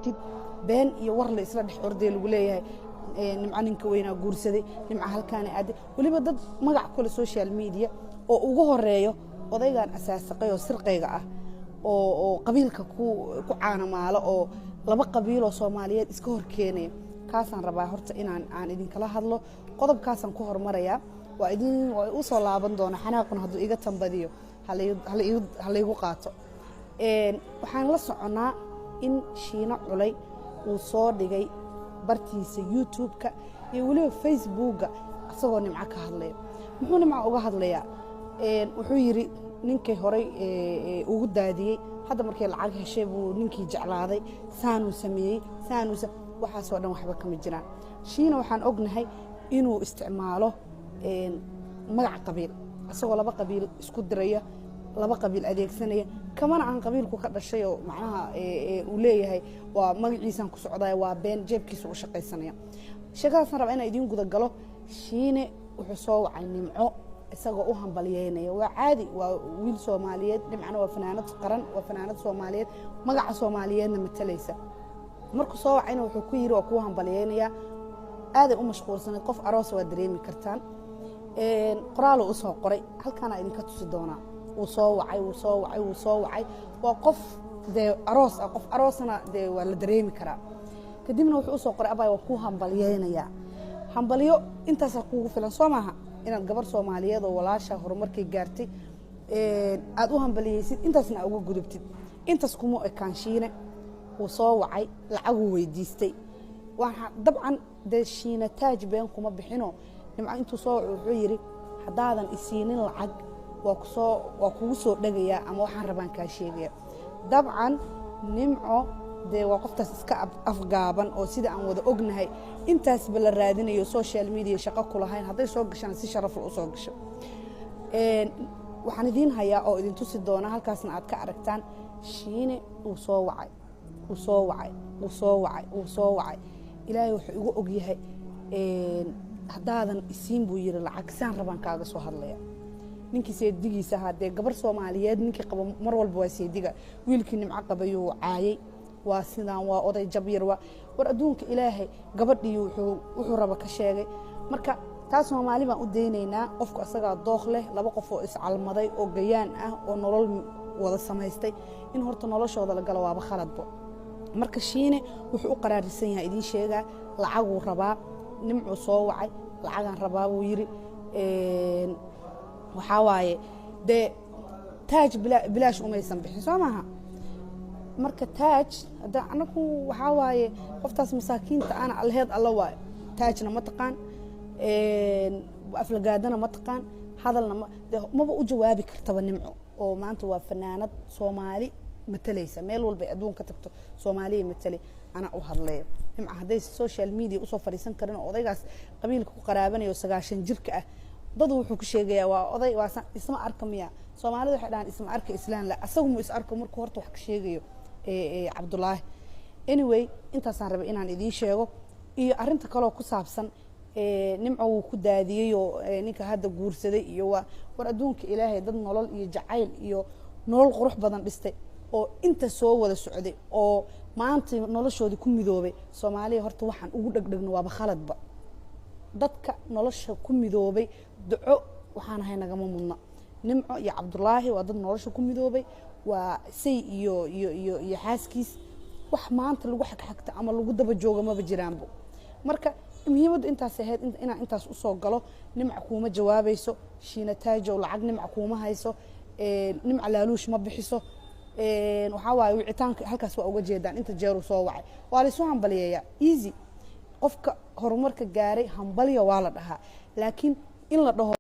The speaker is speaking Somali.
aragtid been iyo war la isla dhex orday lagu leeyahay nimca ninka weynaa guursaday nimca halkaana aaday waliba dad magac kale social media oo ugu horeeyo odaygan asaasaqay oo sirqayga ah oo qabiilka ku caanamaalo oo laba qabiil oo Soomaaliyeed iska hor keenay kaasaan rabaa horta aan idin kala hadlo qodobkaasaan ku hormaraya waa u soo laaban doona xanaaquna hadduu iga tambadiyo hal igu qaato waxaan la soconaa in Shiina Culay uu soo dhigay bartiisa YouTube-ka iyo waliba Facebook-ga asagoo nimca ka hadlay muxuu nimca uga hadlayaa wuxuu yiri ninkii horay ugu daadiyay hadda markii lacag heshay buu ninkii jeclaaday saanu sameeyay waxa soo dhan waxba kama jiraan Shiina waxaan ognahay inuu isticmaalo magac qabiil asagoo laba qabiil isku diraya laba qabiil adeegsanaya kamana aan qabiilku ka dhashay oo macnaha uu leeyahay waa magaciisan ku socday waa been jeebkiisa u shaqaysanaya shaqadaasna raba inay idin guda galo Shiine wuxuu soo wacay nimco isagoo u hambalyeynaya waa caadi waa wiil Soomaaliyeed nimcana waa fanaanad qaran waa fanaanad Soomaaliyeed magaca Soomaaliyeedna matalaysa markuu soo wacayna wuxuu ku yiri waa ku hambalyeynaya aad u mashquulsanay qof aroos waa dareemi kartaan qoraal uu soo qoray halkaana idinka tusi doona uu soo wacay waa qof de aroos qof aroosna de waa la dareemi karaa kadibna wuxuu soo qoray abay waa ku hambalyeynaya hambalyo intaas kuugu filan Soomaha inaad gabar Soomaaliyeed oo walaasha horumarkay gaartay aad u hambaliyeysid intaasna uga gudubtid intaas kuma ekaan Shiine uu soo wacay lacag uu weydiistay waxa dabcan de Shiina taaj been kuma bixino nimca intuu soo wuxuu yiri hadaadan isiinin lacag waa kugu soo dhagaya ama waxaan rabaan ka sheegaya dabcan nimco de waa qoftaas iska afgaaban oo sida aan wada ognahay intaas bala raadinayo social media shaqo ku lahayn haday soo gashaan si sharaf leh u soo gasho waxaan idin hayaa oo idin tusi doona halkaasna aad ka aragtaan Shiine uu soo wacay ilaahay wuxuu igu og yahay hadaadan isiin buu yiri lacag saan rabaan kaaga soo hadlaya ninkii seedigiisa hadee gabar Soomaaliyeed ninkii qabo mar walba waa seediga wiilkii nimca qabayo caayay waa sidaan waa oday jabyir war adduunka ilaahay gabadhii wuxuu raba ka sheegay marka taas Soomaali baan u deynaynaa qofka asaga dooq leh laba qof oo iscalmaday oo gayaan ah oo nolol wada samaystay in horta noloshooda la galo waaba khaladbo marka Shiine wuxuu u qaraarisan yahay idin sheega lacag uu rabaa nimcu soo wacay lacagan rabaa uu yiri waxa waaye de taaj bilaash umaysan bixin Soomaha marka taaj hada anagu waxa waaye qoftaas masaakiinta ana alheed alla waa taajna ma taqaan aflagaadana ma taqaan hadalna maba u jawaabi kartaba nimco oo maanta waa fanaanad Soomaali matalaysa meel walba adduunka tagto Soomaaliya matalay ana u hadlay nimca haday social media u soo fariisan karin odaygaas qabiilka ku qaraabanay 90 jirka ah dad wuxuu ku sheegayaa waa oday waa isma arkamiya Soomaalidu waxay dhahan isma arka islaan la asagu mu is arko markuu horta wax ka sheegayo Cabdullaahi anyway intaasaan rabay inaan idin sheego iyo arinta kale oo ku saabsan nimco uu ku daadiyay oo ninka hadda guursaday iyo war adduunka ilaahay dad nolol iyo jacayl iyo nolol qurux badan dhistay oo inta soo wada socday oo maanta noloshoodii ku midoobay Soomaaliya horta waxaan ugu dhagdhagno waaba khaladba dadka nolosha ku midoobay duco waxaan ahay nagama mudna nimco iyo Cabdullaahi waa dad nolosha ku midoobay waa say iyo xaaskiis wax maanta lagu xagxagta ama lagu daba jooga ma jiraanbo marka muhiimadu intaas ahayd intaas u soo galo nimca kuma jawaabayso Shiina taajo lacag nimca kuma hayso nimca laaluush ma bixiso waxa waaye wicitaanka halkaas waa uga jeedaan inta jeeru soo wacay waa la soo hambaliyaya easy qofka horumarka gaaray hambaliyo waa la dhahaa laakiin in la dhaho